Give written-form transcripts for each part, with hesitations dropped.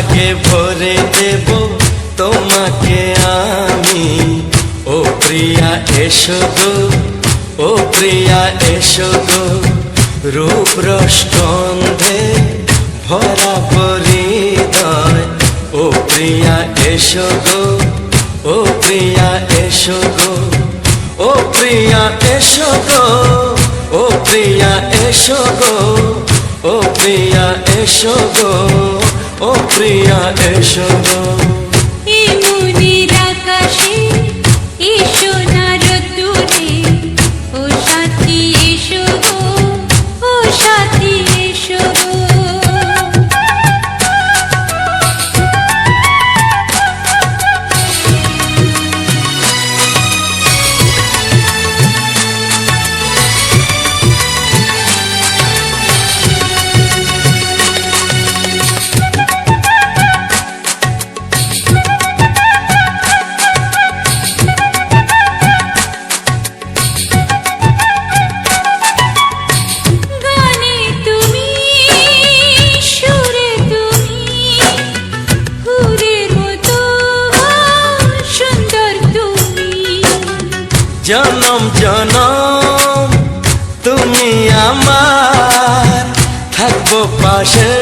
সোহাগে ভরে দেব তোমাকে আমি। ও প্রিয়া এসো গো, ও প্রিয়া এসো গো, রূপ রস গন্ধে ভরা হৃদয়। ও প্রিয়া এসো গো, ও প্রিয়া এসো গো, ও প্রিয়া এসো গো, ও প্রিয়া এসো গো, ও প্রিয়া এসো গো, ও প্রিয়া এসো গো। এই মনের আকাশে এসো না রোদ্দুরে, ও সাথী এসো গো, ও সাথী এসো গো। জনম জনম তুমি আমার, থাকবো পাশে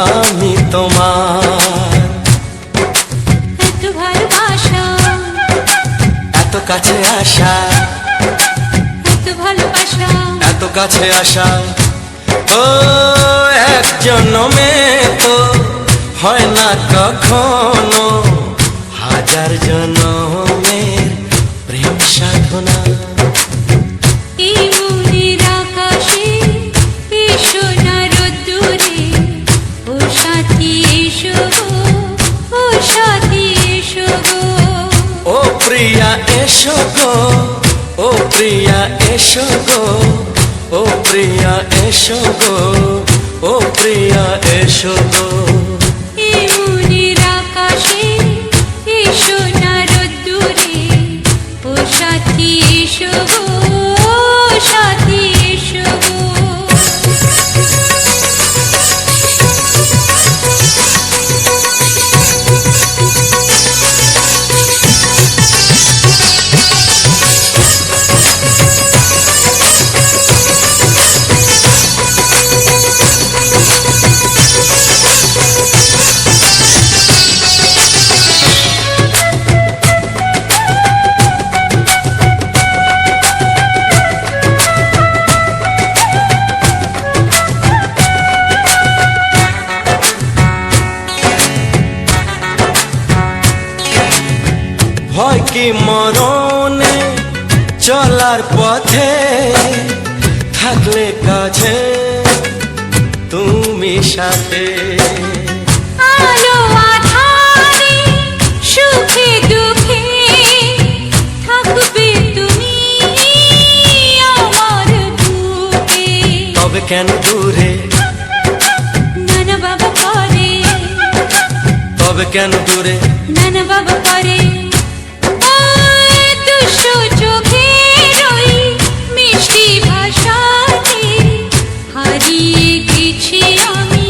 আমি তোমার। এত ভালোবাসা, এত কাছে আসা, এত ভালোবাসা, এত কাছে আসা, ও এক জন্মে তো হয় না কখনো, হাজার জন্মের প্রেম সাধনা। এই মনের আকাশে এসো না রোদ্দুরে, ও সাথী এসো গো, ও সাথী এসো গো। ও প্রিয়া এসো গো, ও প্রিয়া এসো গো, ও প্রিয়া এসো গো, ও প্রিয়া এসো গো। এই মনের আকাশে এসো না রোদ্দুরে, ও সাথী এসো গো, ও সাথী এসো গো। ভয় কি মরণে চলার পথে, থাকলে কাছে তুমি সাথে। আলো আঁধারে সুখে দুঃখে থাকবে তুমি আমার বুকে। তবে কেন দূরে, নানা বাবা করে, তবে কেন দূরে, নানা বাবা করে। দুষ্ট চোখের ওই মিষ্টি ভাষাতে হারিয়ে গেছি আমি,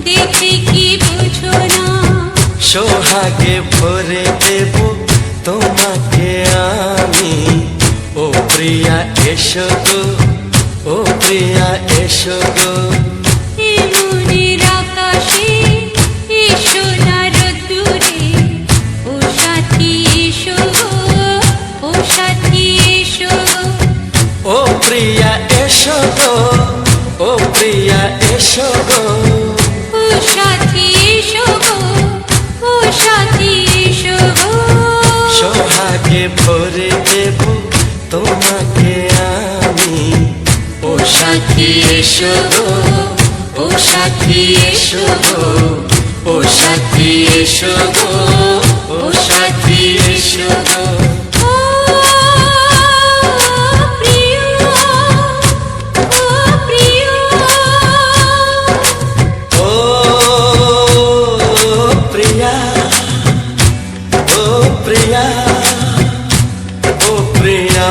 দেখে কি বুঝো না। সোহাগে ভরে দেব তোমাকে আমি। ও প্রিয়া এসো গো, ও প্রিয়া এসো গো। এই মনের আকাশে এসো না রোদ্দুরে, ও সাথী এসো গো, ও সাথী এসো গো। ও প্রিয়া এসো গো, ও প্রিয়া এসো গো, ও সাথী এসো গো, ও সাথী এসো গো। সোহাগে ভরে দেব তোমাকে আমি। ও সাথী এসো গো, ও সাথী এসো গো, ও সাথী এসো গো, ও সাথী এসো গো। ও প্রিয়, ও প্রিয়, ও প্রিয়া, ও প্রিয়া, ও প্রিয়া।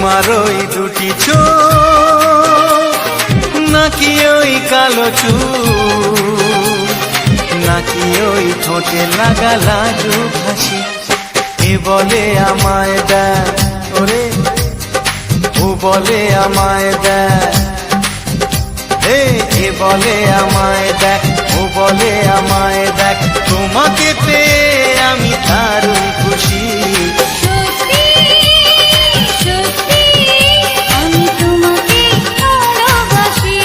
তোমার ওই দুটি চোখ নাকি ওই কালো চুল, নাকি ওই ঠোঁটে লাগা লাজুক হাসি, এ বলে আমায় দেয় ওরে, ও বলে আমায় দেয়, এ বলে আমায় দেখ, ও বলে আমায় দেখ, তোমাকে পেয়ে আমি দারুণ খুশি। সত্যি সত্যি আমি তোমাকে ভালোবাসি,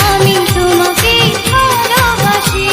আমি তোমাকে ভালোবাসি।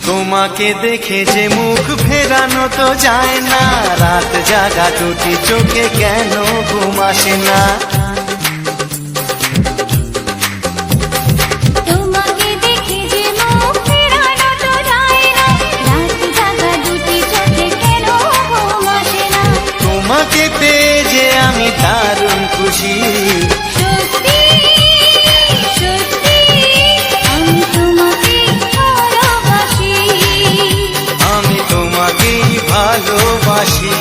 তোমাকে দেখে যে মুখ ফেরানো তো যায় না, রাত জাগা দুটি চোখে কেন ঘুম আসে না। তোমাকে দেখে যে মুখ ফেরানো তো যায় না, রাত জাগা দুটি চোখে কেন ঘুম আসে না। তোমাকে পেয়ে যে আমি দারুণ খুশি। সত্যি সত্যি আমি তোমাকে ভালোবাসি, আমি তোমাকেই ভালোবাসি।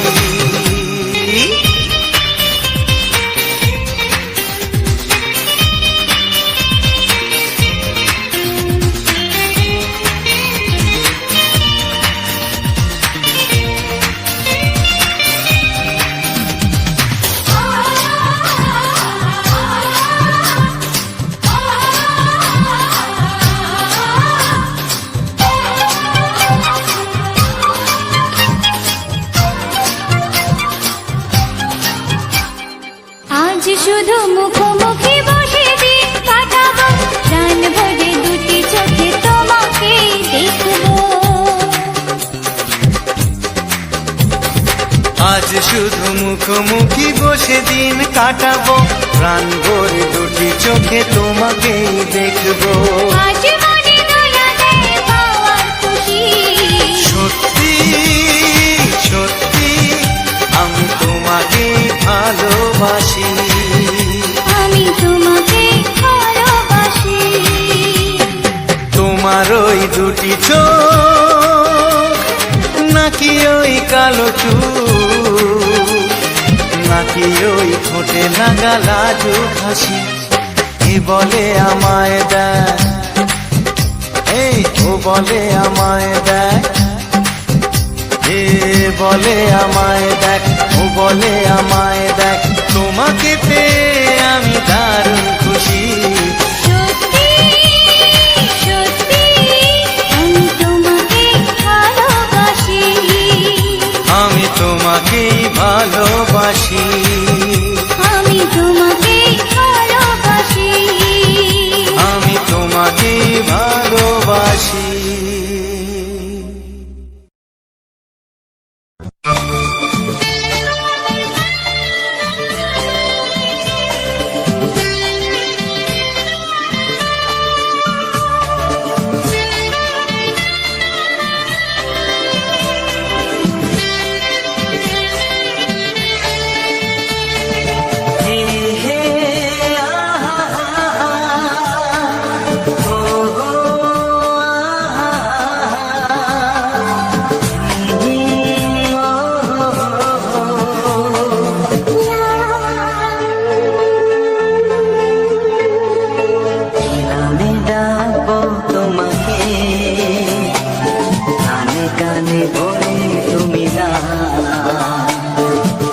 আজ শুধু মুখোমুখি বসে দিন কাটাবো, প্রাণ ভরে দুটি চোখে তোমাকে দেখবো। আজ শুধু মুখোমুখি বসে দিন কাটাবো, প্রাণ ভরে দুটি চোখে তোমাকেই দেখবো। আজ মনে দোলা দেয় পাওয়ার খুশি। সত্যি সত্যি আমি তোমাকে ভালোবাসি। আমি তোমাকে ভালোবাসি। তোমার ওই দুটি চোখ নাকি ওই কালো চুল, নাকি ওই ঠোঁটে লাগা লাজুক হাসি, এ বলে আমায় দেয়, ও বলে আমায় দেয়, এ বলে আমায় দেখ, ও বলে আমায় দেখ, তোমাকে পেয়ে আমি দারুণ খুশি। সত্যি সত্যি আমি তোমাকে ভালোবাসি, আমি তোমাকেই ভালোবাসি। আমি তোমাকে ভালোবাসি, আমি তোমাকেই ভালোবাসি। আমি ডাকবো তোমাকে, কানে কানে বলে তুমি না,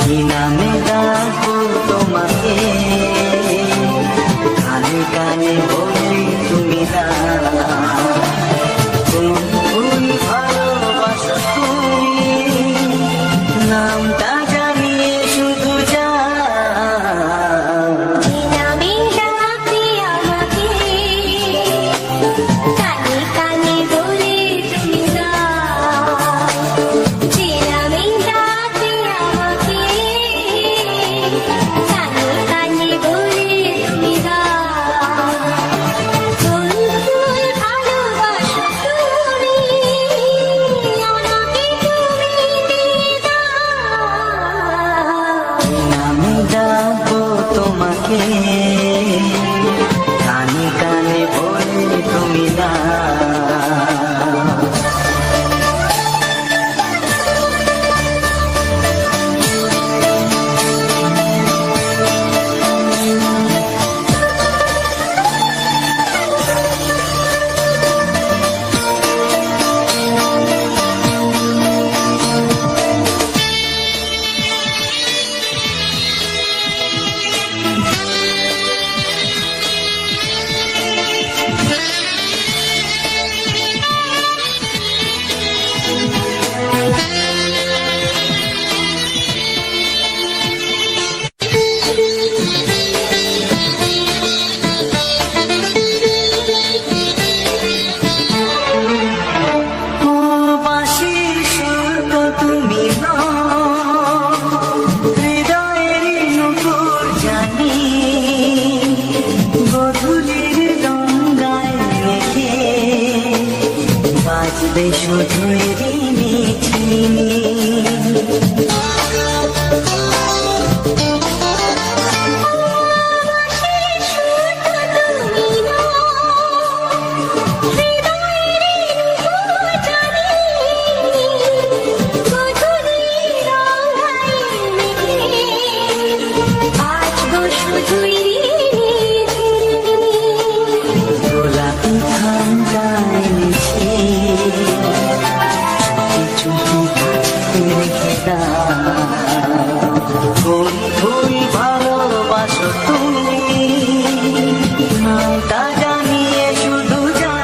কি নামে ডাকবো তোমাকে, কানে কানে বলে তুমি না। কোন ভালোবাসো তুমি, নামটা জানিয়ে শুধু যা। নামে ডাকতে আমাকে, কানে কানে বলে তুমি না। যে নামে ডাকতে তোমাকে কানে কানে বলে তুমি দাও। শুধুই রিমিঝিমি গোলাপি ঠান্ডায় মিশে ফুল ফুল ভালোবাসো তুমি নামটা জানিয়ে শুধু যা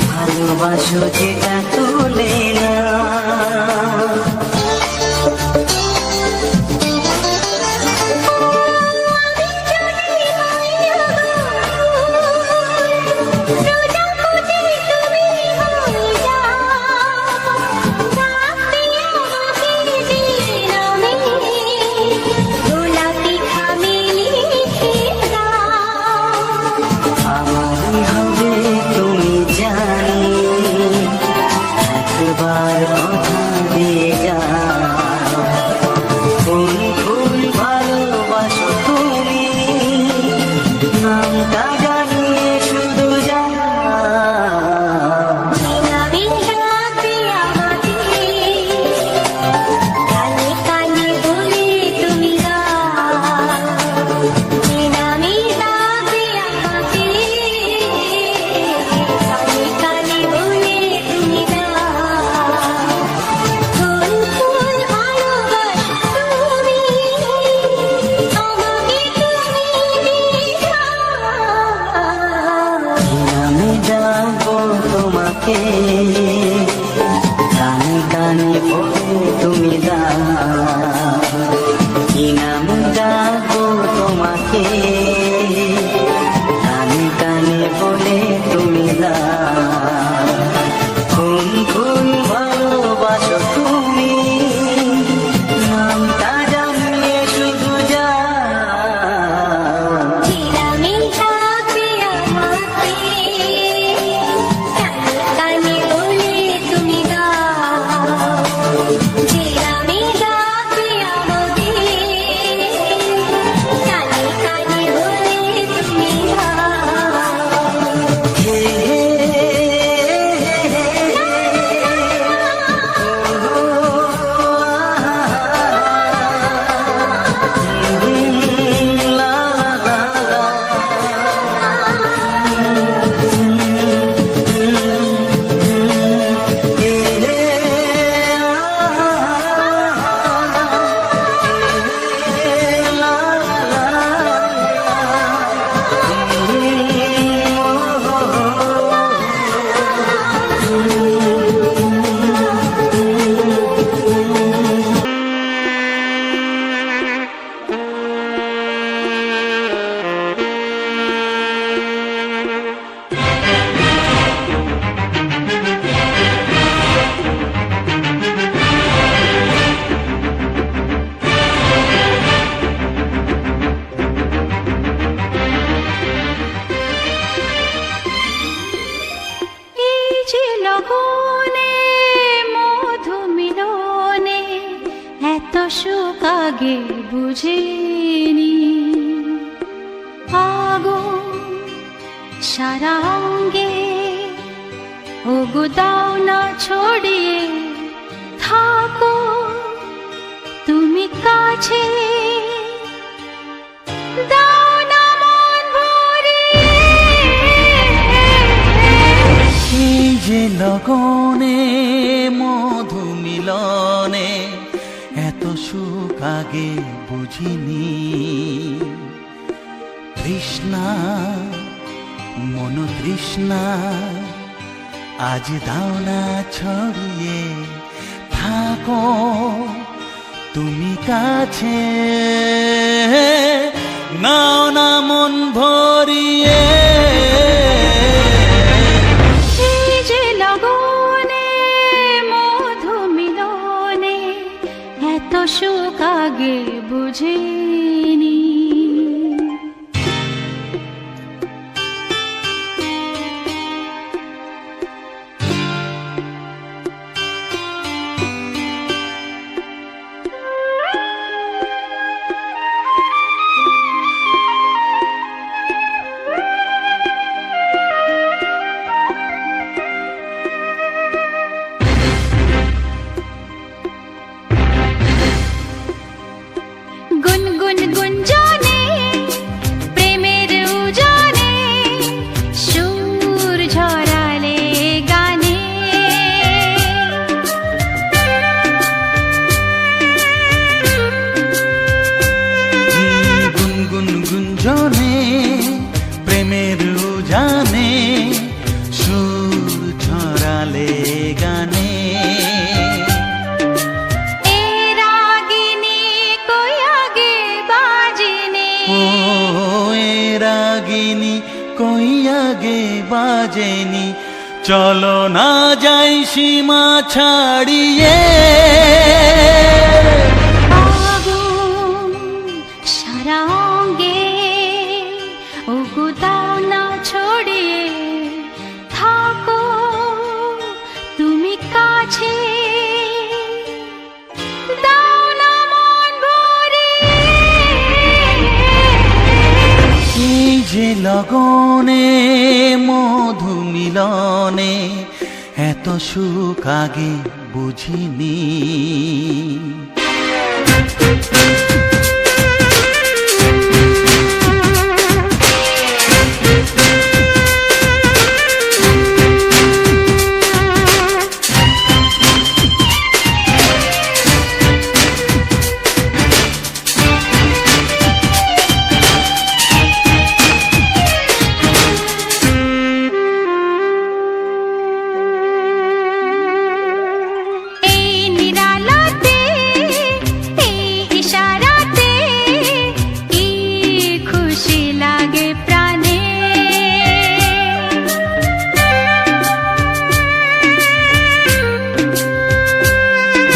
ভালোবাসো যেটা তুলে না আমারই হবে তুমি জানি একবার কথা দিয়ে যা ফুল ফুল ভালোবাসো তুমি নামটা জানিয়ে শুধু যা তোমাকে কানে কানে বলে তুমি দাও কি নাম ডাকবো তোমাকে কানে কানে বলে তুমি দাও ফুল ফুল ভালোবাসো তুমি নামটা জানিয়ে শুধু যা কানে আগে বুঝিনি। আগুন সারা অঙ্গে, ওগো দাও না ছড়িয়ে, থাকো তুমি কাছে, দাও না মন ভরিয়ে। এই যে লগনে মধু মিলনে এত সুখ আগে বুঝিনি। তৃষ্ণা মন তৃষ্ণা আজ দাও না ছড়িয়ে, থাকো তুমি কাছে, নাও না মন ভরিয়ে। এই যে লগনে মধু মিলনে এত সুখ আগে বুঝিনি। গুনগুন গুঞ্জনে প্রেমের উজানে সুর ঝরালে গানে। গুনগুন গুঞ্জনে প্রেমের উজানে সুর ছড়ালে গানে। এ রাগিনী কই আগে বাজেনি, ও এ রাগিনী কই আগে বাজেনি, চলো না যাই সীমা ছাড়িয়ে। আগুন সারা অঙ্গে, ওগো দাও না ছড়িয়ে, থাকো তুমি কাছে, দাও না মন ভরিয়ে। এই যে লগনে মধু মিলনে এত সুখ আগে বুঝিনি। এই নিরালাতে, এই ইশারাতে কি খুশি লাগে প্রাণে।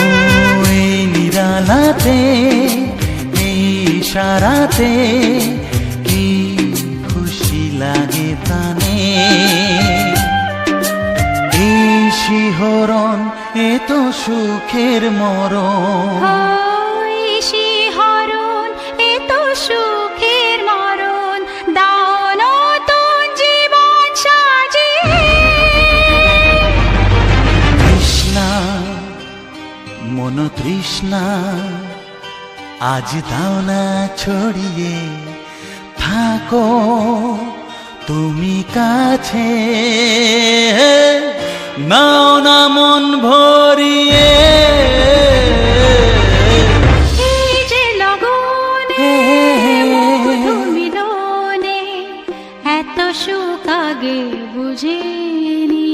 ও এই নিরালাতে এই ইশারাতে কি খুশি লাগে প্রাণে। এই শিহরণ এ তো সুখের মরণ, ওই শিহরণ এ তো সুখের মরণ, দাও নতুন জীবন সাজিয়ে। তৃষ্ণা মন তৃষ্ণা আজ দাও না ছড়িয়ে, থাকো তুমি কাছে, নাও না মন ভরিয়ে। এই যে লগনে মধু মিলনে এত সুখ আগে বুঝিনি।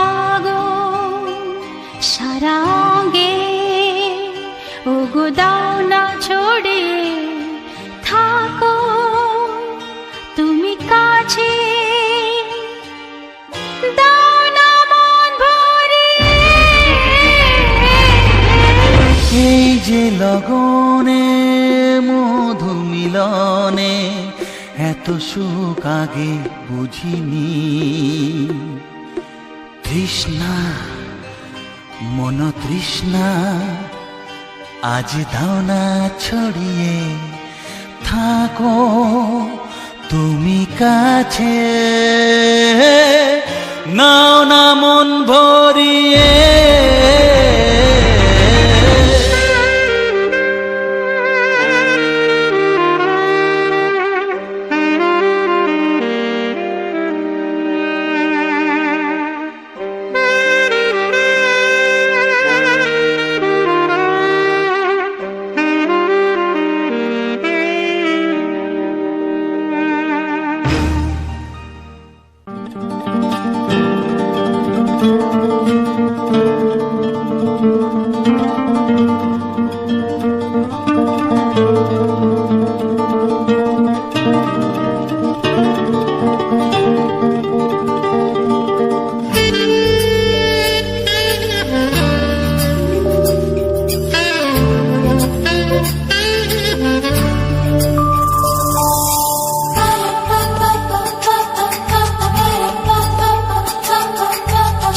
আগুন সারা অঙ্গে, ওগো দাও না ছড়িয়ে, থাকো তুমি কাছে, দাও না মন ভরিয়ে। এই যে লগনে মধু মিলনে এত সুখ আগে বুঝিনি। তৃষ্ণা মন তৃষ্ণা আজ দাও না ছড়িয়ে থাকো তুমি কাছে, নাও না মন ভরিয়ে।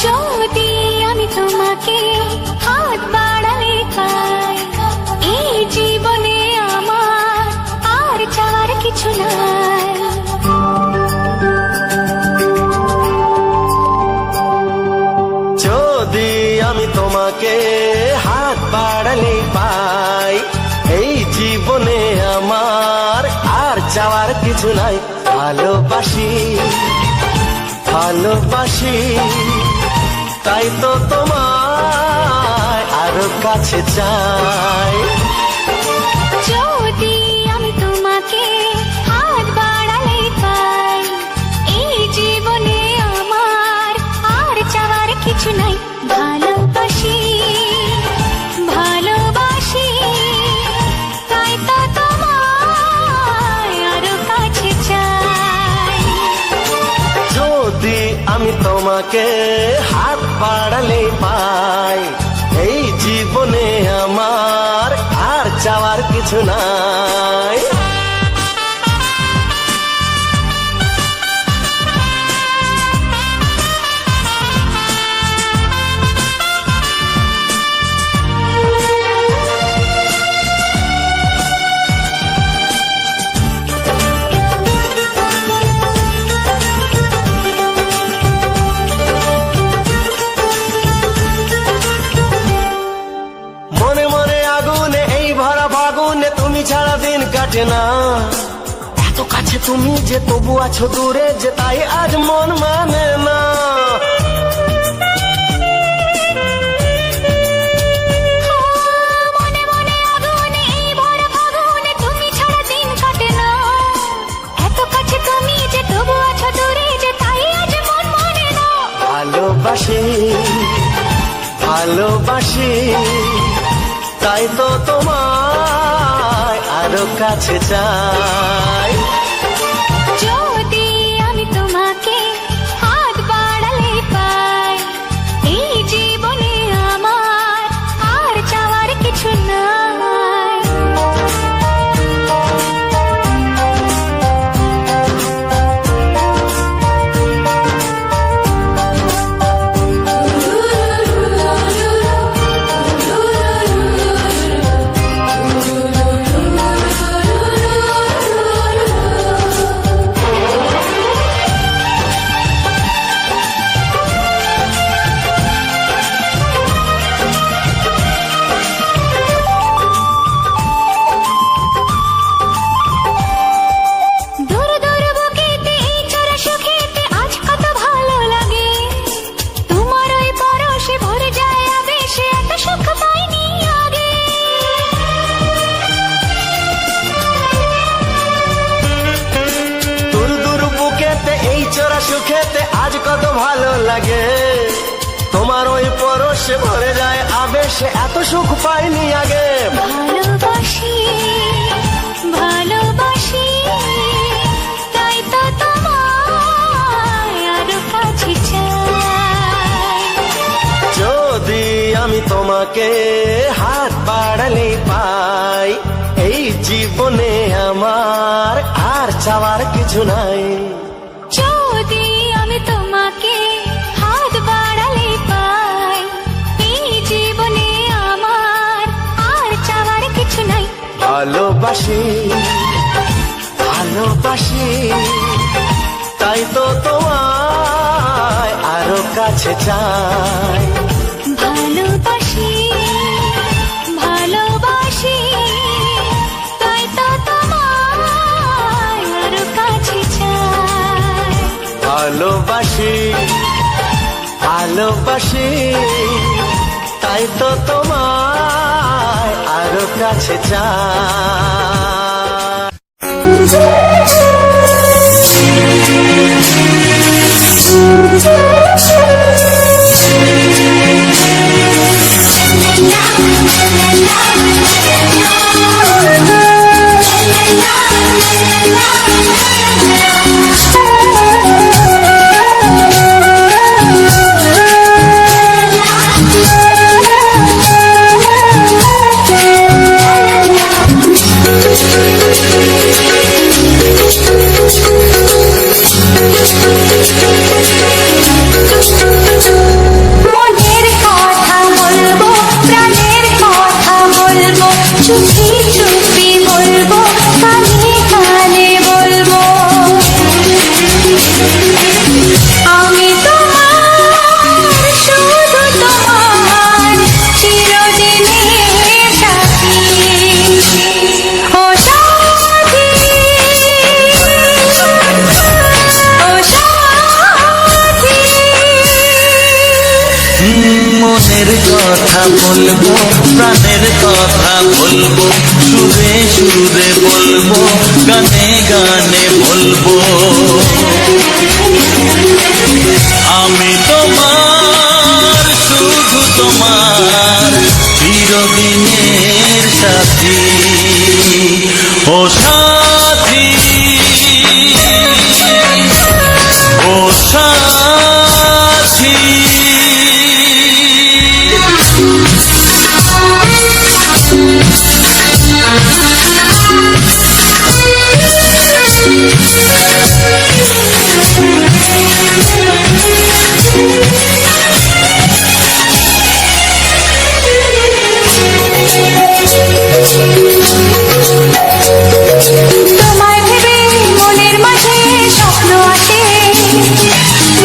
যদি আমি তোমাকে হাত বাড়ালে পাই, এই জীবনে আমার আর চাওয়ার কিছু নাই। যদি আমি তোমাকে হাত বাড়ালে পাই, এই জীবনে আমার আর চাওয়ার কিছু নাই। ভালোবাসি ভালোবাসি তাই তো তোমায় আরো কাছে চাই। যদি আমি তোমাকে হাত বাড়ালে পাই, এই জীবনে আমার আর চাওয়ার কিছু নাই। ভালোবাসি ভালোবাসি তাই তো তোমায় আরো কাছে চাই। যদি আমি তোমাকে হাত বাড়ালে পাই, এই জীবনে আমার আর চাওয়ার কিছু নাই। মনে মনে আগুনে এই ভরা ফাগুনে তুমি ছাড়া দিন কাটে না। এত কাছে তুমি যে তবু আছো দূরে, যে তাই আজ মন মানে না। মনে মনে আগুনে এই ভরা ফাগুনে তুমি ছাড়া দিন কাটে না। এত কাছে তুমি যে তবু আছো দূরে, যে তাই আজ মন মানে না। ভালোবাসি ভালোবাসি তাই তো তোমায় আরো কাছে চাই। যদি আমি তোমাকে হাত বাড়ালে পাই, এই জীবনে আমার আর চাওয়ার কিছু নাই। দূর দূর বুকেতে এই চোরা সুখেতে আজ কত ভালো লাগে। তোমার ওই পরশে ভরে যায় আবেশে, এত সুখ পাইনি আগে। দূর দূর বুকেতে এই চোরা সুখেতে আজ কত ভালো লাগে। তোমার ওই পরশে ভরে যায় আবেশে, এত সুখ পাইনি আগে। ভালোবাসি ভালোবাসি তাই তো তোমায় আরো কাছে চাই। যদি আমি তোমাকে হাত বাড়ালে পাই, এই জীবনে আমার আর চাওয়ার কিছু নাই। যদি আমি তোমাকে হাত বাড়ালে পাই, এই জীবনে আমার আর চাওয়ার ভালোবাসে ভালোবাসে, তাই তো তোমায় আরো কাছে চাই। ভালোবাসি ভালোবাসি, তাই তো তোমায় আরো কাছে চাই। ভালোবাসি ভালোবাসি, তাই তো তোমায় আরো কাছে চাই। মনের কথা বলবো, প্রাণের কথা বলবো, চুপি চুপি বলবো, কানে কানে বলবো। আমি তোমার, শুধু তোমার, চিরদিনের সাথী। ও সাথী, ও সাথী। মনের কথা বলবো, প্রাণের কথা বলবো, সুরে সুরে বলবো, গানে গানে বলবো। আমি তোমার, শুধু তোমার, চিরদিনের সাথী। ও সাথী, ও সাথী। তোমায় ভেবে মনের মাঝে স্বপ্ন আসে,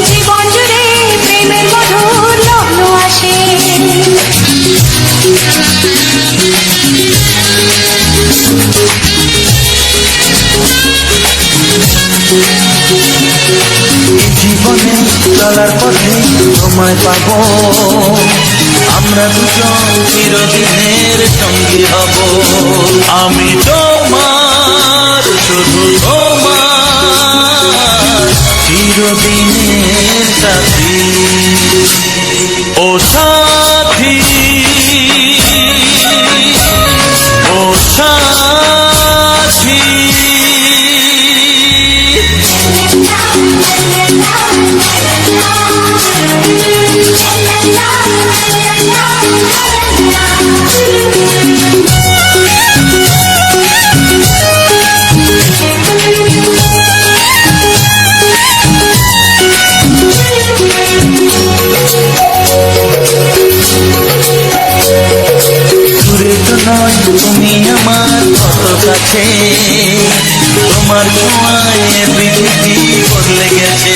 জীবন জুড়ে প্রেমের মধুর লগ্ন আসে। জীবনে চলার পথে তোমায় পাবো, আমরা দুজন চিরদিনের সঙ্গী হব। আমি তোমার, শুধু তোমার, চিরদিনের সাথী। ও সাথী, ও সাথী। দূরে তো নয় তুমি আমার কত কাছে, তোমার ছোঁয়ায় পৃথিবী বদলে গেছে।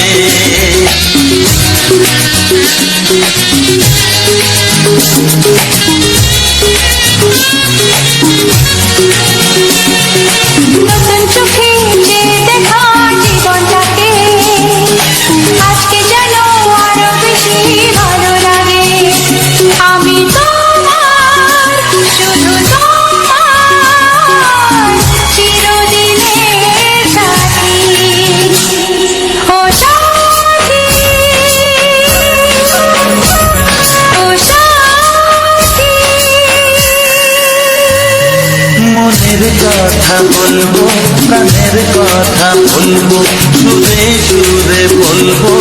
নতুন চোখে যে দেখা জীবনটাকে, আজকে যেন আরো বেশি ভালো লাগে। আমি তোমার, শুধু তোমার, চিরদিনের সাথী। ও সাথী, ও সাথী। মনের কথা বলবো, প্রাণের কথা বলবো, সুরে সুরে বলবো,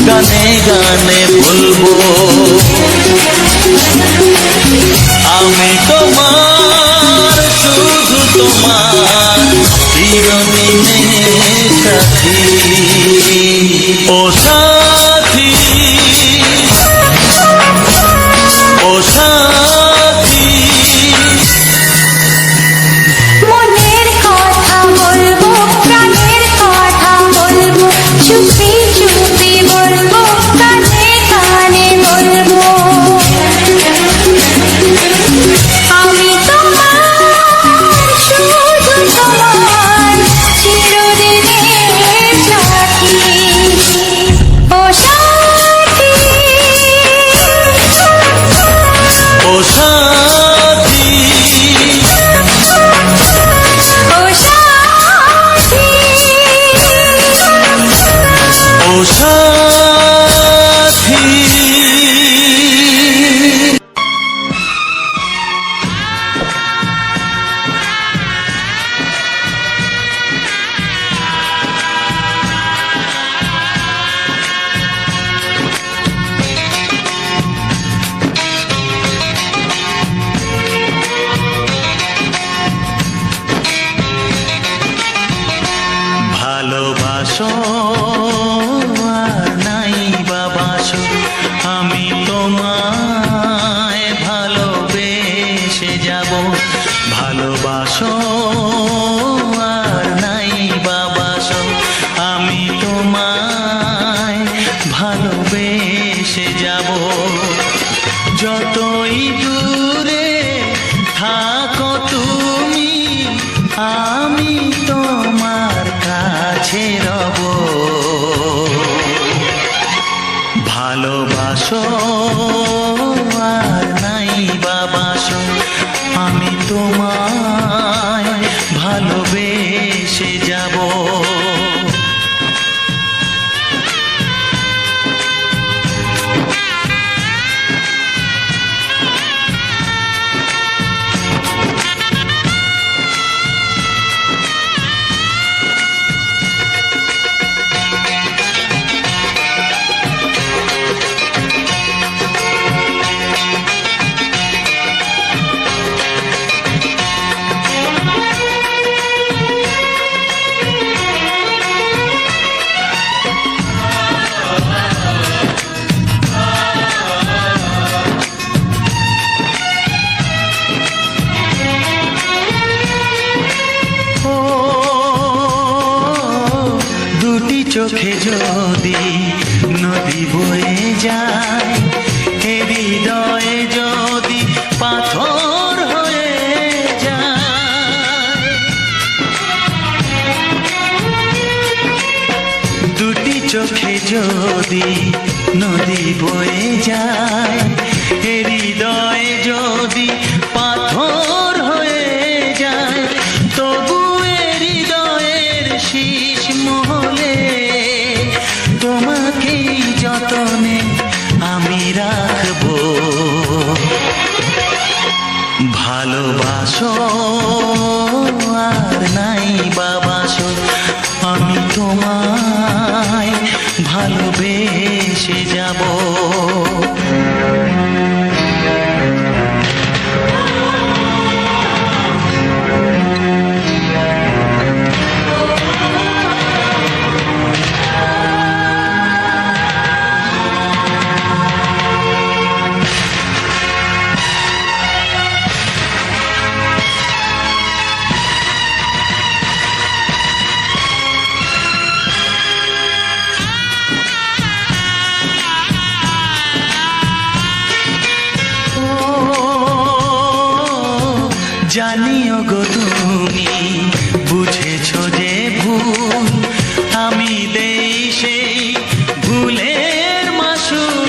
গানে গানে বলবো। আমি তোমার, শুধু তোমার, চিরদিনের সাথী। ও সাথী, ও সাথী। মনের আমি তোমার কাছে রব। ভালোবাসো আর নাই বাবাসো, আমি তোমায় ভালোবেসে যাব। চোখে যদি নদী বয়ে যায়, হৃদয়ে যদি পাথর হয়ে যায়, দুটি চোখে যদি নদী বয়ে যায়, হৃদয়ে যদি পাথর হয়ে যায়, তবু হৃদয়ের শীষ মহলে তোমাকেই যতনে আমি রাখবো। ভালোবাসো আর নাই বাবাসো, আমি তোমায় ভালোবেসে যাব। জানিও গো তুমি বুঝেছো যে ভুল, আমি দেই সেই ভুলের মাসুল।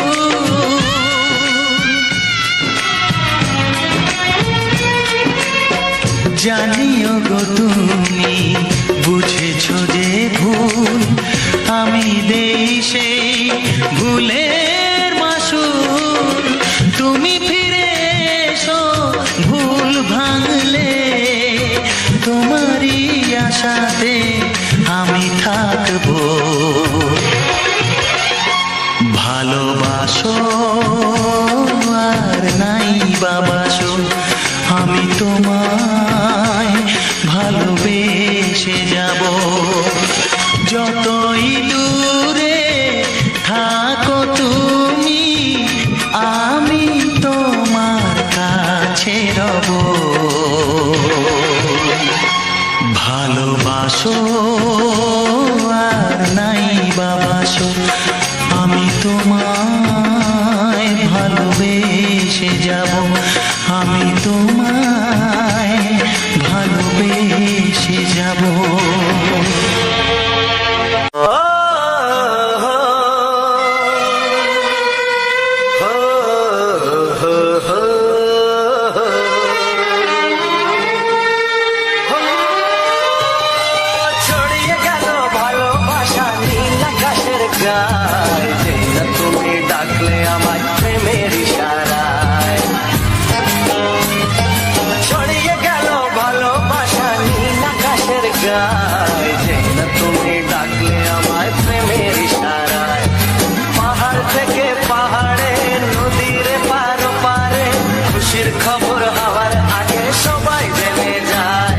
জানিও গো তুমি বুঝেছো যে ভুল, আমি দেই সেই ভুলের মাসুল। তুমি ফিরে এসো ভুল ভাঙলে, তোমারই আশাতে আমি থাকবো। ভালোবাসো আর নাই বাবাসো, আমি তোমায় ভালোবেসে যাব। যতই দূরে থাকো তুমি, আমি তোমার কাছে রব। ভালোবাসো আর নাই বাবাসো, আমি তোমায় ভালোবেসে যাব। আমি তোমায় ভালোবেসে যাব। তুমি ডাকলে আমার প্রেমের ইশারায় ছড়িয়ে গেল ভালোবাসা নীল আকাশের গায়। তুমি ডাকলে আমার প্রেমের ইশারায়, পাহাড় থেকে পাহাড়ে নদীর পার পারে, খুশির খবর হওয়ার আগে সবাই জেনে যায়।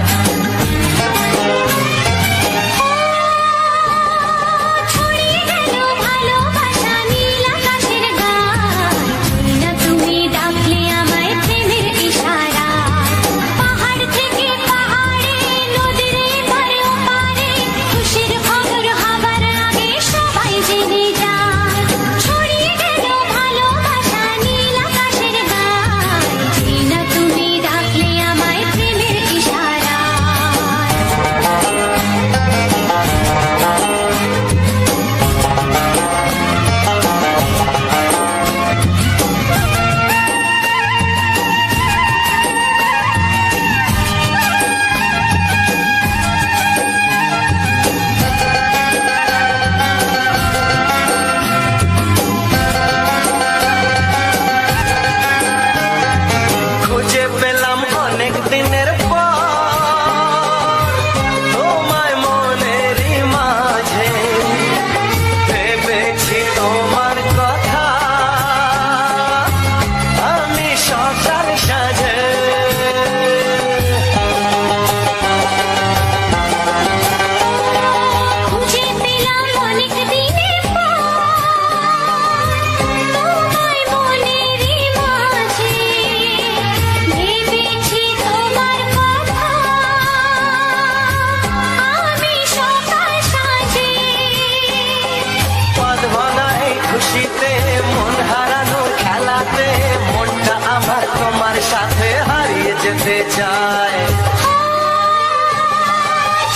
যেতে চায়।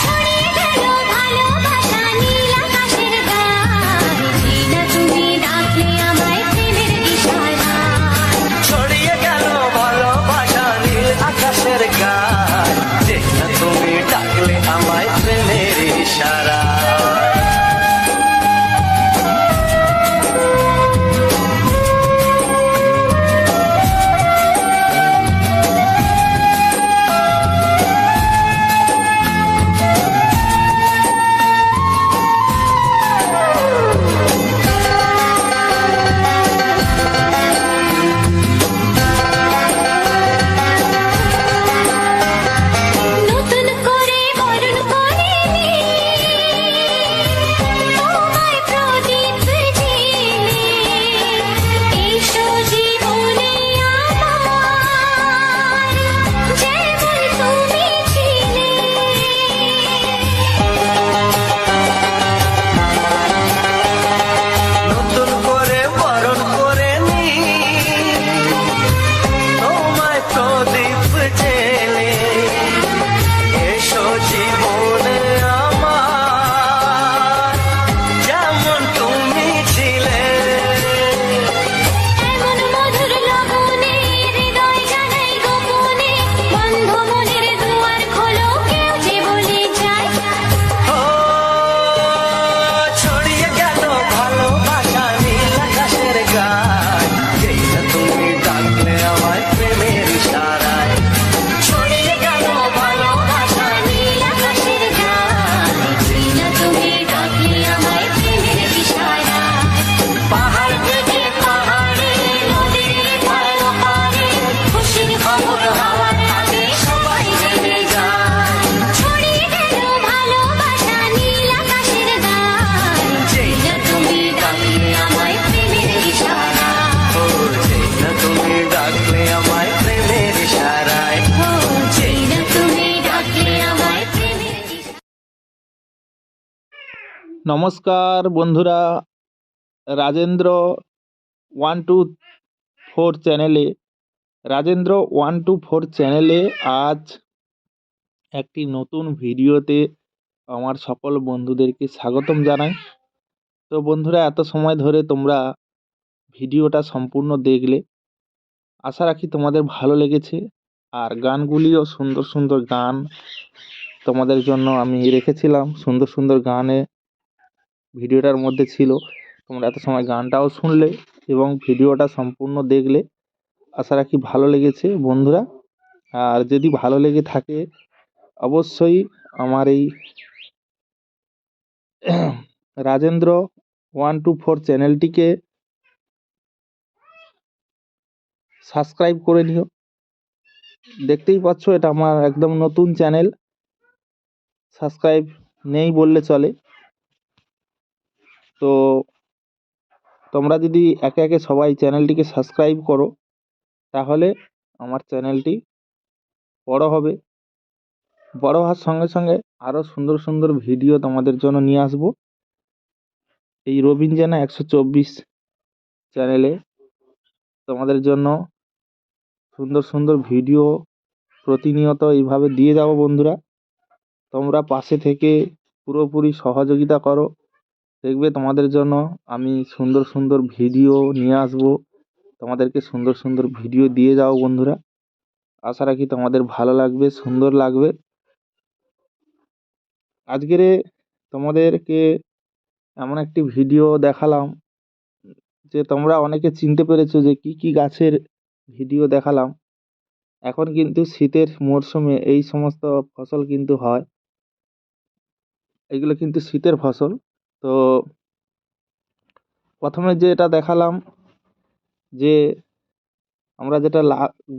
ছড়িয়ে গেল ভালোবাসা নীল আকাশের গায়ে, যে না তুমি ডাকলে আমায় প্রেমের ইশারায়। ছড়িয়ে গেল ভালোবাসা নীল আকাশের গায়, যে না তুমি ডাকলে আমায় প্রেমের ইশারা। নতুন করে বরণ করে নে, তোমায় প্রদীপ জেলে, এসো জীবনে আমার, যেমন তুমি ছিলে। নতুন করে বরণ করে নি তোমায় প্রদীপ জেলে, এসো জীবনে আমার, যেমন তুমি ছিলে। এমন মধুর লগনে হৃদয় জানাই গোপনে, বন্ধ মনের দুয়ার খোলো, কেউ যে বলে যায়। ও ছড়িয়ে গেল ভালোবাসা নীল আকাশের গায়, যেই না তুমি ডাকলে আমায় প্রেমের ইশারায়। ছড়িয়ে গেল ভালোবাসা নীল আকাশের গায়ে, যে না তুমি ডাকলে আমায় প্রেমের ইশারায়। পাহাড় থেকে পাহাড়ে নদীর পার ওপারে, খুশির খবর হওয়ার আগে সবাই জেনে যায়। ছড়িয়ে গেল ভালোবাসা নীল আকাশের গায়ে, যে না তুমি ডাকলে আমায় প্রেমের ইশারায়। ও যেই না তুমি ডাকলে আমায় প্রেমের ইশারায়। ও যে না তুমি ডাকলে আমায় প্রেমের ইশারায়। নমস্কার বন্ধুরা, রাজেন্দ্র 124 চ্যানেলে আজ একটি নতুন ভিডিওতে আমার সকল বন্ধুদেরকে স্বাগতম জানাই। তো বন্ধুরা, এত সময় ধরে তোমরা ভিডিওটা সম্পূর্ণ দেখলে, আশা রাখি তোমাদের ভালো লেগেছে। আর গানগুলিও সুন্দর সুন্দর গান তোমাদের জন্য আমি রেখেছিলাম, সুন্দর সুন্দর গানে ভিডিওটার মধ্যে ছিল। তোমরা এত সময় গানটাও শুনলে এবং ভিডিওটা সম্পূর্ণ দেখলে, আশা রাখি ভালো লেগেছে বন্ধুরা। আর যদি ভালো লেগে থাকে অবশ্যই আমার এই রাজেন্দ্র 124 চ্যানেলটিকে সাবস্ক্রাইব করে নিও। দেখতেই পাচ্ছ, এটা আমার একদম নতুন চ্যানেল, সাবস্ক্রাইব নেই বললে চলে। তো তোমরা যদি একে একে সবাই চ্যানেলটিকে সাবস্ক্রাইব করো, তাহলে আমার চ্যানেলটি বড় হবে। বড় হওয়ার সঙ্গে সঙ্গে আরও সুন্দর সুন্দর ভিডিও তোমাদের জন্য নিয়ে আসবো এই রবীন্দ্রনা 124 চ্যানেলে। তোমাদের জন্য সুন্দর সুন্দর ভিডিও প্রতিনিয়ত এইভাবে দিয়ে যাব বন্ধুরা। তোমরা পাশে থেকে পুরোপুরি সহযোগিতা করো, দেখবে তোমাদের জন্য আমি সুন্দর সুন্দর ভিডিও নিয়ে আসবো, তোমাদেরকে সুন্দর সুন্দর ভিডিও দিয়ে যাও বন্ধুরা। আশা রাখি তোমাদের ভালো লাগবে, সুন্দর লাগবে। আজকের তোমাদেরকে এমন একটি ভিডিও দেখালাম যে তোমরা অনেকে চিনতে পেরেছো যে কি কি গাছের ভিডিও দেখালাম। এখন কিন্তু শীতের মরশুমে এই সমস্ত ফসল কিন্তু হয়, এগুলো কিন্তু শীতের ফসল। তো প্রথমে যে এটা দেখালাম, যে আমরা যেটা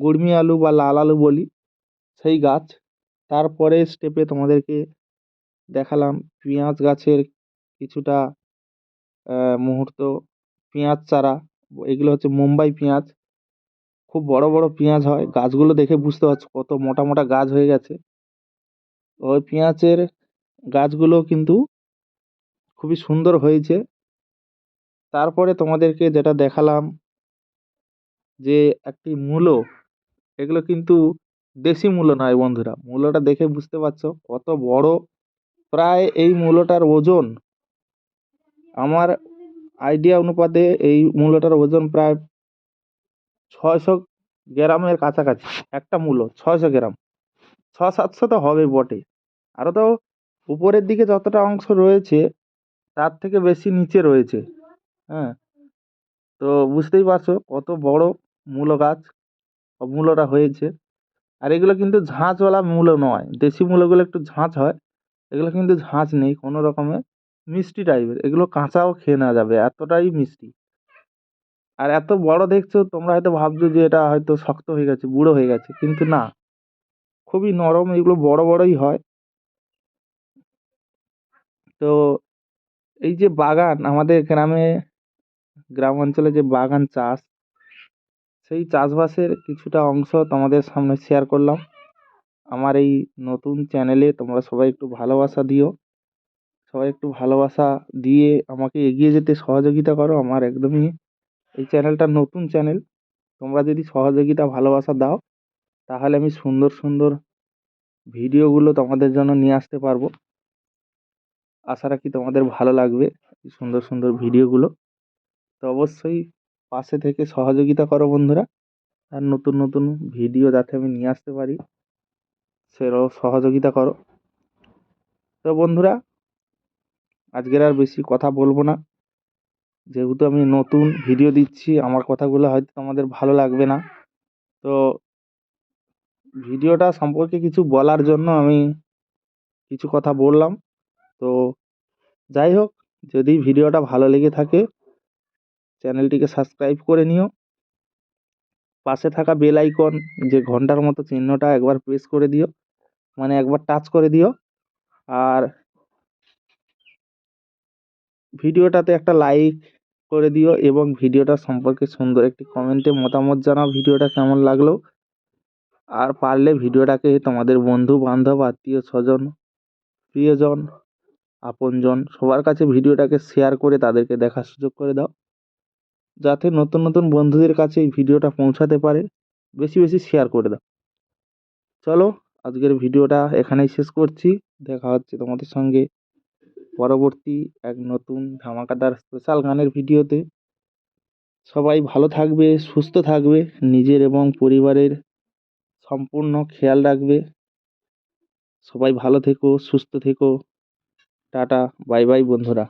গুড়মি আলু বা লাল আলু বলি, সেই গাছ। তারপরে স্টেপে তোমাদেরকে দেখালাম পেঁয়াজ গাছের কিছুটা মুহূর্ত, পেঁয়াজ চারা। এগুলো হচ্ছে মুম্বাই পেঁয়াজ, খুব বড় বড় পেঁয়াজ হয়, গাছগুলো দেখে বুঝতে পারছো কত মোটা মোটা গাছ হয়ে গেছে। ওই পেঁয়াজের গাছগুলো কিন্তু খুবই সুন্দর হয়েছে। তারপরে তোমাদেরকে যেটা দেখালাম যে একটি মূলো, এগুলো কিন্তু দেশি মূলো নয় বন্ধুরা, মূলোটা দেখে বুঝতে পারছো কত বড়। প্রায় এই মূলোটার ওজন, আমার আইডিয়া অনুপাতে এই মূলোটার ওজন প্রায় 600 গ্রামের কাছাকাছি। একটা মূলো 600 গ্রাম, 600-700 তো হবে বটে। আরও তো উপরের দিকে যতটা অংশ রয়েছে তার থেকে বেশি নিচে রয়েছে। হ্যাঁ, তো বুঝতেই পারছো কত বড় মূলো গাছ বা মূলোটা হয়েছে। আর এগুলো কিন্তু ঝাঁঝওয়ালা মূলো নয়, দেশি মূলোগুলো একটু ঝাঁঝ হয়, এগুলো কিন্তু ঝাঁঝ নেই কোনো রকমের, মিষ্টি টাইপের। এগুলো কাঁচাও খেয়ে নেওয়া যাবে, এতটাই মিষ্টি। আর এত বড় দেখছো, তোমরা হয়তো ভাবছো যে এটা হয়তো শক্ত হয়ে গেছে, বুড়ো হয়ে গেছে, কিন্তু না, খুবই নরম, এগুলো বড় বড়ই হয়। তো এই যে বাগান, আমাদের গ্রামে, গ্রাম অঞ্চলে যে বাগান চাষ, সেই চাষবাসের কিছুটা অংশ তোমাদের সামনে শেয়ার করলাম। আমার এই নতুন চ্যানেলে তোমরা সবাই একটু ভালোবাসা দিও, সবাই একটু ভালোবাসা দিয়ে আমাকে এগিয়ে যেতে সহযোগিতা করো। আমার একদমই এই চ্যানেলটা নতুন চ্যানেল, তোমরা যদি সহযোগিতা ভালোবাসা দাও তাহলে আমি সুন্দর সুন্দর ভিডিওগুলো তোমাদের জন্য নিয়ে আসতে পারবো। আশা রাখি তোমাদের ভালো লাগবে এই সুন্দর সুন্দর ভিডিওগুলো। তো অবশ্যই পাশে থেকে সহযোগিতা করো বন্ধুরা, আর নতুন নতুন ভিডিও যাতে আমি নিয়ে আসতে পারি সেটাও সহযোগিতা করো। তো বন্ধুরা, আজকের আর বেশি কথা বলবো না, যেহেতু আমি নতুন ভিডিও দিচ্ছি, আমার কথাগুলো হয়তো তোমাদের ভালো লাগবে না। তো ভিডিওটা সম্পর্কে কিছু বলার জন্য আমি কিছু কথা বললাম। তো যাই হোক, যদি ভিডিওটা ভালো লেগে থাকে চ্যানেলটিকে সাবস্ক্রাইব করে নিও, পাশে থাকা বেল আইকন যে ঘন্টার মতো চিহ্নটা একবার প্রেস করে দিও, মানে একবার টাচ করে দিও। আর ভিডিওটাতে একটা লাইক করে দিও এবং ভিডিওটা সম্পর্কে সুন্দর একটি কমেন্টে মতামত জানাও ভিডিওটা কেমন লাগলো। আর পারলে ভিডিওটাকে তোমাদের বন্ধু বান্ধব, আত্মীয় স্বজন, প্রিয়জন, আপনজন সবার কাছে ভিডিওটাকে শেয়ার করে তাদেরকে দেখার সুযোগ করে দাও, যাতে নতুন নতুন বন্ধুদের কাছে এই ভিডিওটা পৌঁছাতে পারে। বেশি বেশি শেয়ার করে দাও। চলো, আজকের ভিডিওটা এখানেই শেষ করছি। দেখা হচ্ছে তোমাদের সঙ্গে পরবর্তী এক নতুন ধামাকাদার স্পেশাল গানের ভিডিওতে। সবাই ভালো থাকবে, সুস্থ থাকবে, নিজের এবং পরিবারের সম্পূর্ণ খেয়াল রাখবে। সবাই ভালো থেকো, সুস্থ থেকো। টাটা, বাই বাই বন্ধুরা।